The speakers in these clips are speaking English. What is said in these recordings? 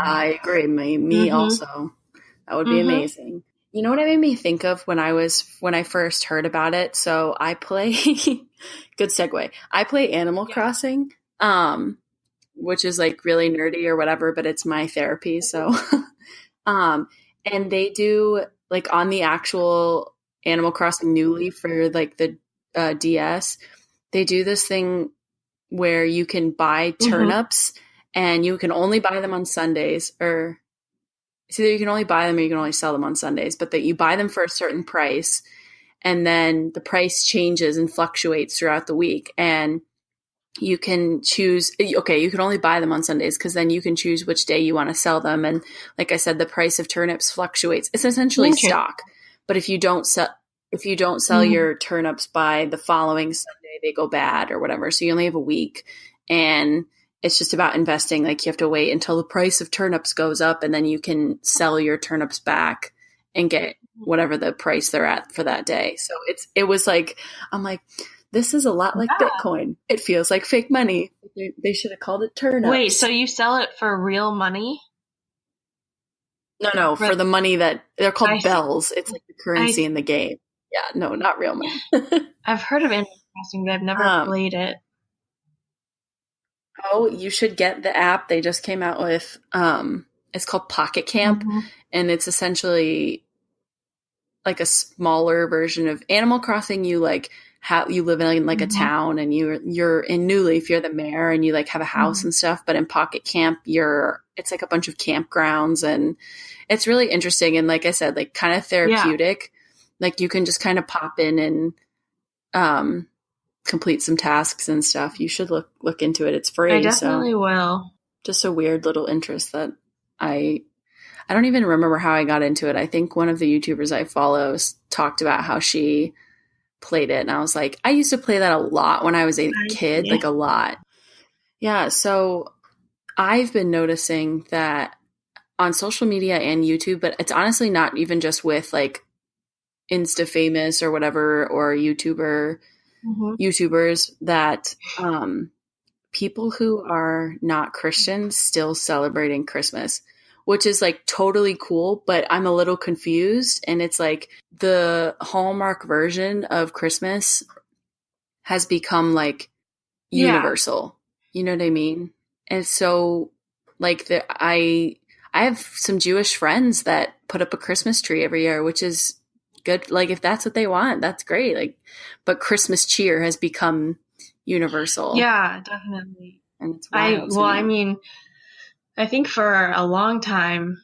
I agree. Me also. That would be amazing. You know what it made me think of when I first heard about it? So I play, good segue. I play Animal Crossing, which is like really nerdy or whatever, but it's my therapy. So, and they do like on the actual Animal Crossing New Leaf for like the DS, they do this thing where you can buy turnips and you can only buy them on Sundays, or it's either you can only buy them or you can only sell them on Sundays, but that you buy them for a certain price and then the price changes and fluctuates throughout the week. And you can choose, okay, you can only buy them on Sundays because then you can choose which day you want to sell them. And like I said, the price of turnips fluctuates. It's essentially stock. But if you don't sell your turnips by the following Sunday, they go bad or whatever. So you only have a week, and it's just about investing. Like you have to wait until the price of turnips goes up, and then you can sell your turnips back and get whatever the price they're at for that day. So it was like, I'm like, this is a lot like Bitcoin. It feels like fake money. They should have called it turnips. Wait, so you sell it for real money? No, for the money that they're called bells. It's like the currency in the game. Yeah, no, not real money. I've heard of Animal Crossing, but I've never played it. Oh, you should get the app they just came out with. It's called Pocket Camp, and it's essentially like a smaller version of Animal Crossing. You like you live in like a town, and you're in New Leaf, you're the mayor, and you like have a house and stuff. But in Pocket Camp, it's like a bunch of campgrounds, and it's really interesting. And like I said, like kind of therapeutic. Like you can just kind of pop in and complete some tasks and stuff. You should look into it. It's free. I definitely will. Just a weird little interest that I don't even remember how I got into it. I think one of the YouTubers I follow talked about how she played it, and I was like, I used to play that a lot when I was a kid, like a lot. Yeah, so I've been noticing that on social media and YouTube, but it's honestly not even just with like Insta famous or whatever, or YouTubers, that people who are not Christians still celebrating Christmas, which is like totally cool, but I'm a little confused. And it's like the Hallmark version of Christmas has become like universal. You know what I mean? And so like I have some Jewish friends that put up a Christmas tree every year, which is good. Like if that's what they want, that's great. Like, but Christmas cheer has become universal. Yeah, definitely. And it's wild. I mean, I think for a long time,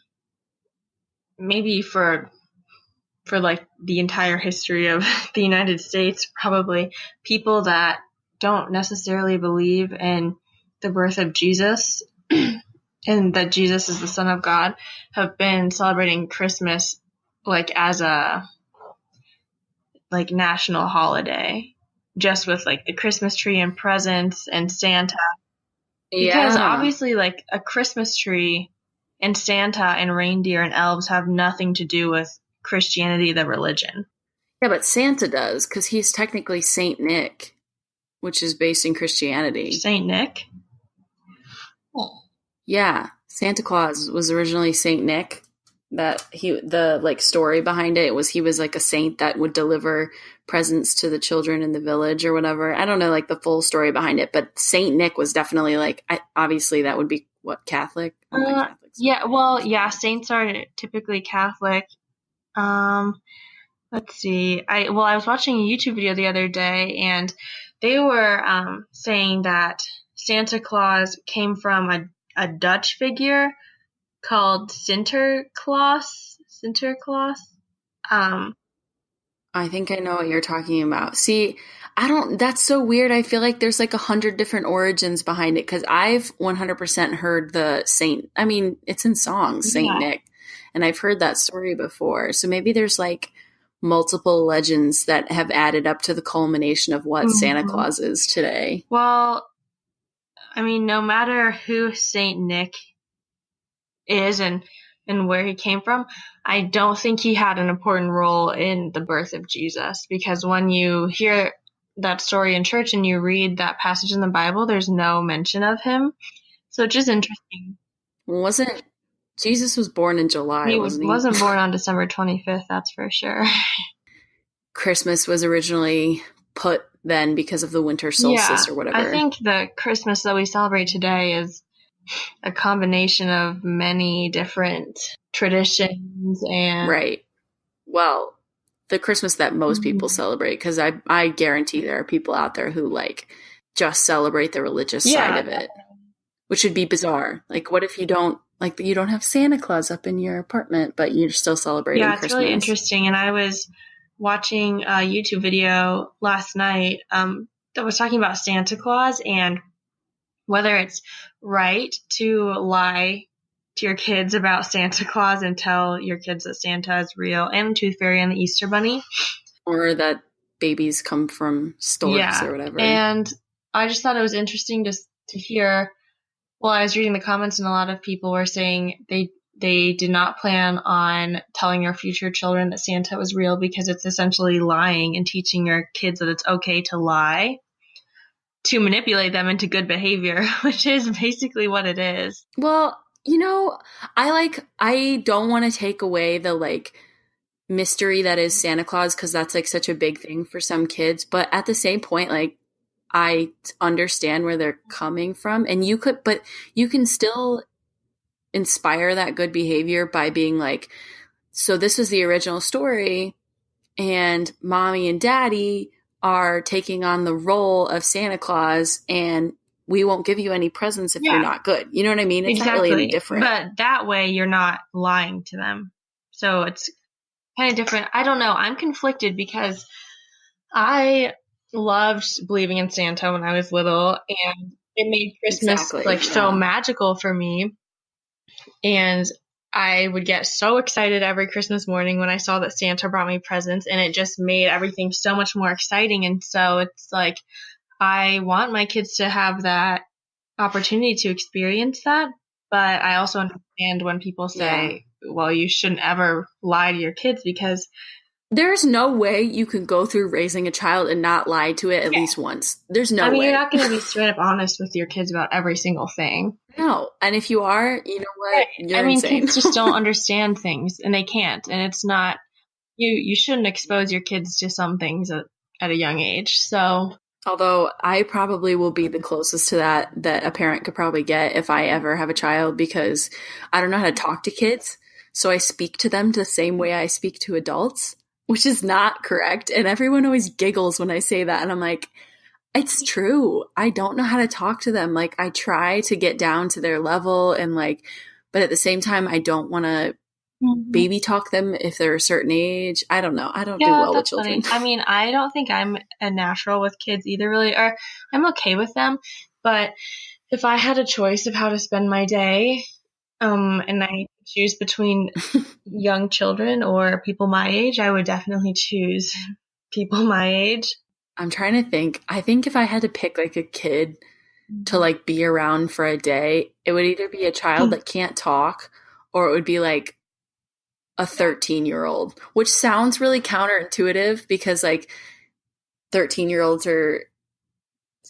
maybe for like the entire history of the United States, probably people that don't necessarily believe in the birth of Jesus and that Jesus is the Son of God have been celebrating Christmas like as a like national holiday, just with like the Christmas tree and presents and Santa. Because obviously like a Christmas tree and Santa and reindeer and elves have nothing to do with Christianity, the religion. Yeah, but Santa does, because he's technically Saint Nick, which is based in Christianity. Saint Nick? Oh. Yeah, Santa Claus was originally Saint Nick. The like story behind it was he was like a saint that would deliver presents to the children in the village or whatever. I don't know like the full story behind it, but Saint Nick was definitely like, obviously that would be what, Catholic? Saints are typically Catholic. Let's see. I was watching a YouTube video the other day, and they were saying that Santa Claus came from a Dutch figure called Sinterklaas. I think I know what you're talking about. See, that's so weird. I feel like there's like 100 different origins behind it, because I've 100% heard the saint. I mean, it's in songs, Saint Nick, and I've heard that story before. So maybe there's like multiple legends that have added up to the culmination of what Santa Claus is today. Well, I mean, no matter who Saint Nick is and where he came from, I don't think he had an important role in the birth of Jesus, because when you hear that story in church and you read that passage in the Bible, there's no mention of him. So it's just interesting. Wasn't Jesus was born in July, wasn't he? Wasn't born on December 25th, that's for sure. Christmas was originally put then because of the winter solstice or whatever. I think the Christmas that we celebrate today is a combination of many different traditions and... Right. Well, the Christmas that most people celebrate, because I guarantee there are people out there who like just celebrate the religious side of it, which would be bizarre. Like, what if you don't have Santa Claus up in your apartment, but you're still celebrating Christmas? Yeah, it's really interesting. And I was watching a YouTube video last night that was talking about Santa Claus and whether it's right to lie to your kids about Santa Claus and tell your kids that Santa is real, and the Tooth Fairy and the Easter Bunny. Or that babies come from storks or whatever. And I just thought it was interesting to hear. Well, I was reading the comments and a lot of people were saying they did not plan on telling your future children that Santa was real because it's essentially lying and teaching your kids that it's okay to lie to manipulate them into good behavior, which is basically what it is. Well, I don't want to take away the like mystery that is Santa Claus because that's like such a big thing for some kids. But at the same point, like I understand where they're coming from, and you can still inspire that good behavior by being like, so this was the original story and mommy and daddy are taking on the role of Santa Claus and we won't give you any presents if you're not good. You know what I mean? It's not really any different. But that way you're not lying to them. So it's kind of different. I don't know. I'm conflicted because I loved believing in Santa when I was little and it made Christmas so magical for me. And I would get so excited every Christmas morning when I saw that Santa brought me presents, and it just made everything so much more exciting. And so it's like, I want my kids to have that opportunity to experience that. But I also understand when people say, well, you shouldn't ever lie to your kids because there's no way you can go through raising a child and not lie to it at least once. There's no way. You're not going to be straight up honest with your kids about every single thing. No. And if you are, you know what? You're insane. Kids just don't understand things, and they can't. And it's not, you shouldn't expose your kids to some things at a young age. So, although I probably will be the closest to that a parent could probably get if I ever have a child, because I don't know how to talk to kids. So I speak to them the same way I speak to adults, which is not correct. And everyone always giggles when I say that. And I'm like, it's true. I don't know how to talk to them. Like, I try to get down to their level and like, but at the same time, I don't want to baby talk them if they're a certain age. I don't know. I don't do well with children. Funny. I don't think I'm a natural with kids either, really. Or I'm okay with them. But if I had a choice of how to spend my day, and I choose between young children or people my age, I would definitely choose people my age. I'm trying to think. I think if I had to pick like a kid to like be around for a day, it would either be a child that can't talk or it would be like a 13-year-old, which sounds really counterintuitive because like 13-year-olds are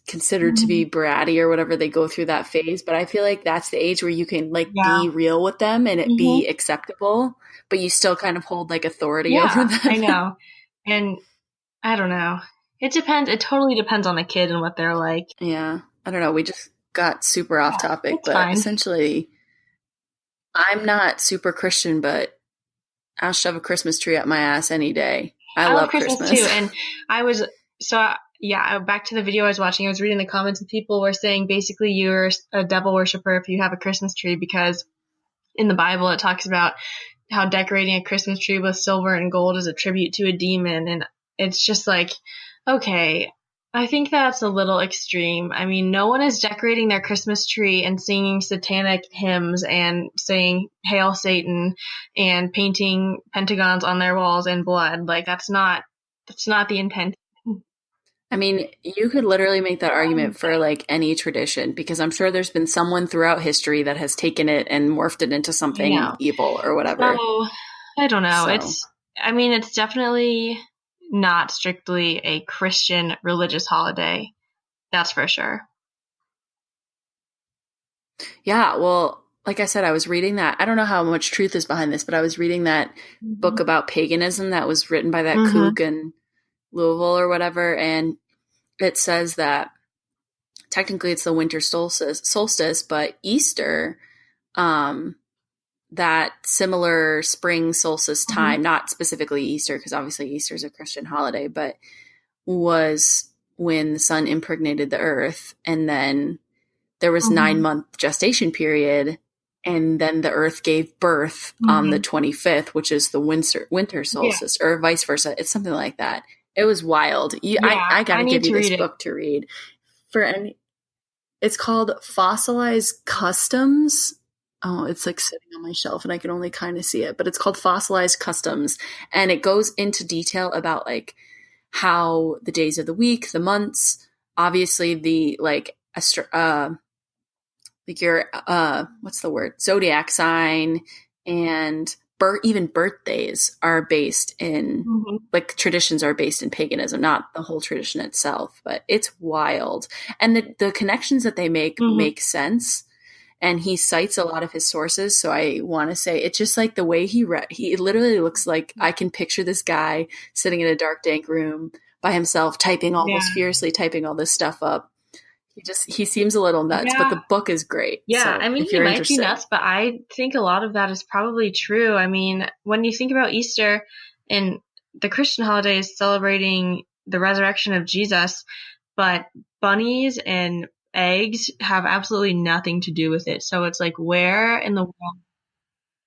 considered to be bratty or whatever. They go through that phase, but I feel like that's the age where you can like be real with them and it be acceptable, but you still kind of hold like authority over them. I know. And I don't know. It depends. It totally depends on the kid and what they're like. Yeah. I don't know. We just got super off topic, but fine. Essentially I'm not super Christian, but I'll shove a Christmas tree up my ass any day. I love Christmas too. And back to the video I was watching, I was reading the comments and people were saying basically you're a devil worshiper if you have a Christmas tree, because in the Bible it talks about how decorating a Christmas tree with silver and gold is a tribute to a demon. And it's just like, okay, I think that's a little extreme. I mean, no one is decorating their Christmas tree and singing satanic hymns and saying Hail Satan and painting pentagons on their walls in blood. Like, that's not the intent. I mean, you could literally make that argument for like any tradition, because I'm sure there's been someone throughout history that has taken it and morphed it into something evil or whatever. So, I don't know. It's definitely not strictly a Christian religious holiday. That's for sure. Yeah, well, like I said, I was reading that. I don't know how much truth is behind this, but I was reading that book about paganism that was written by that kook in Louisville or whatever. And it says that technically it's the winter solstice, but Easter, that similar spring solstice time, not specifically Easter, because obviously Easter is a Christian holiday, but was when the sun impregnated the earth. And then there was 9-month gestation period. And then the earth gave birth on the 25th, which is the winter solstice, or vice versa. It's something like that. It was wild. I got to give you this book to read. It's called Fossilized Customs. Oh, it's like sitting on my shelf and I can only kind of see it, but it's called Fossilized Customs. And it goes into detail about like how the days of the week, the months, obviously the like your what's the word? Zodiac sign and even birthdays are based in like traditions are based in paganism, not the whole tradition itself, but it's wild. And the connections that they make sense. And he cites a lot of his sources. So I want to say it's just like the way he literally looks like I can picture this guy sitting in a dark, dank room by himself, almost furiously typing all this stuff up. He seems a little nuts, but the book is great. Yeah, so I mean, he might be nuts, but I think a lot of that is probably true. I mean, when you think about Easter and the Christian holiday is celebrating the resurrection of Jesus, but bunnies and eggs have absolutely nothing to do with it. So it's like, where in the world?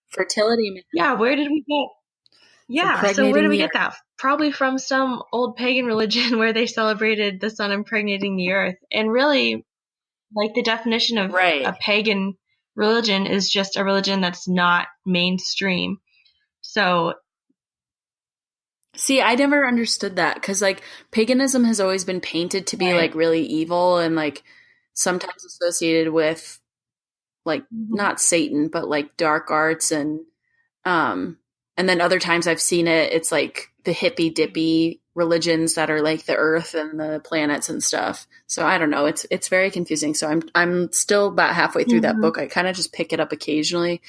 Fertility. Yeah, where did we get? Yeah, so where did we get that? Probably from some old pagan religion where they celebrated the sun impregnating the earth. And really, like the definition of a pagan religion is just a religion that's not mainstream. So, see, I never understood that because like paganism has always been painted to be like really evil and like sometimes associated with like not Satan, but like dark arts and then other times I've seen it's like the hippy dippy religions that are like the earth and the planets and stuff. So I don't know. It's very confusing. So I'm still about halfway through that book. I kind of just pick it up occasionally.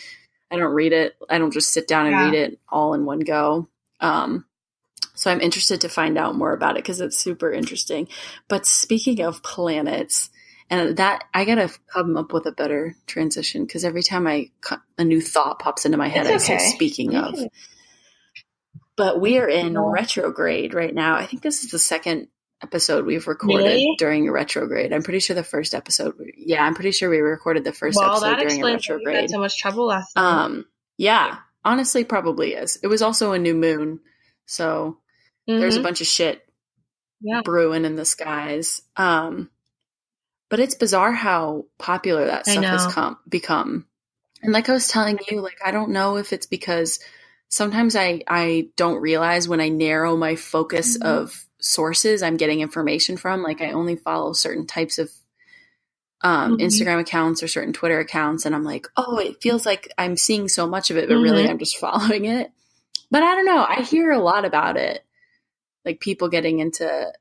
I don't read it. I don't just sit down and read it all in one go. So I'm interested to find out more about it because it's super interesting. But speaking of planets, and that I gotta come up with a better transition because every time a new thought pops into my head, I say "speaking of." But we are in retrograde right now. I think this is the second episode we've recorded during a retrograde. I'm pretty sure the first episode. Yeah, I'm pretty sure we recorded the first episode during a retrograde. Why that explains why we had so much trouble last night. Yeah, honestly, probably is. It was also a new moon, so there's a bunch of shit brewing in the skies. But it's bizarre how popular that stuff has become. And like I was telling you, like, I don't know if it's because sometimes I don't realize when I narrow my focus of sources I'm getting information from. Like I only follow certain types of Instagram accounts or certain Twitter accounts. And I'm like, oh, it feels like I'm seeing so much of it, but really I'm just following it. But I don't know. I hear a lot about it. Like people getting into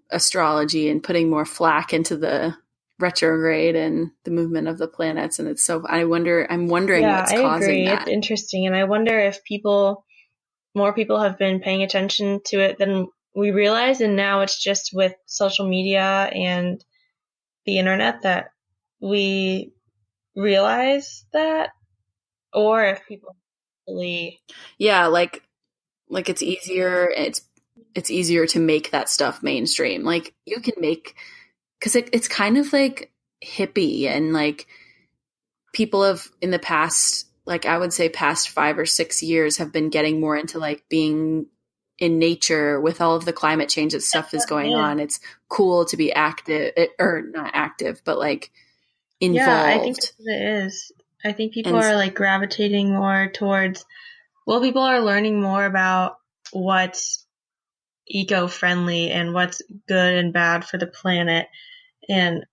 astrology and putting more flack into the retrograde and the movement of the planets, and I'm wondering what's causing that. It's interesting, and I wonder if more people have been paying attention to it than we realize, and now it's just with social media and the internet that we realize that, or if people really like it's easier to make that stuff mainstream. Like you can make, because it's kind of like hippie, and like people have in the past, like I would say past 5 or 6 years have been getting more into like being in nature with all of the climate change that stuff is going on. It's cool to be active, or not active, but like involved. Yeah, I think that's what it is. I think people are like gravitating more towards, people are learning more about what's eco-friendly and what's good and bad for the planet. And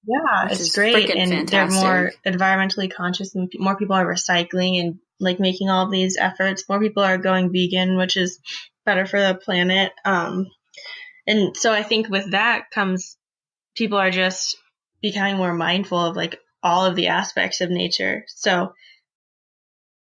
it's great. And fantastic. They're more environmentally conscious, and more people are recycling and like making all of these efforts. More people are going vegan, which is better for the planet. And so I think with that comes people are just becoming more mindful of like all of the aspects of nature. So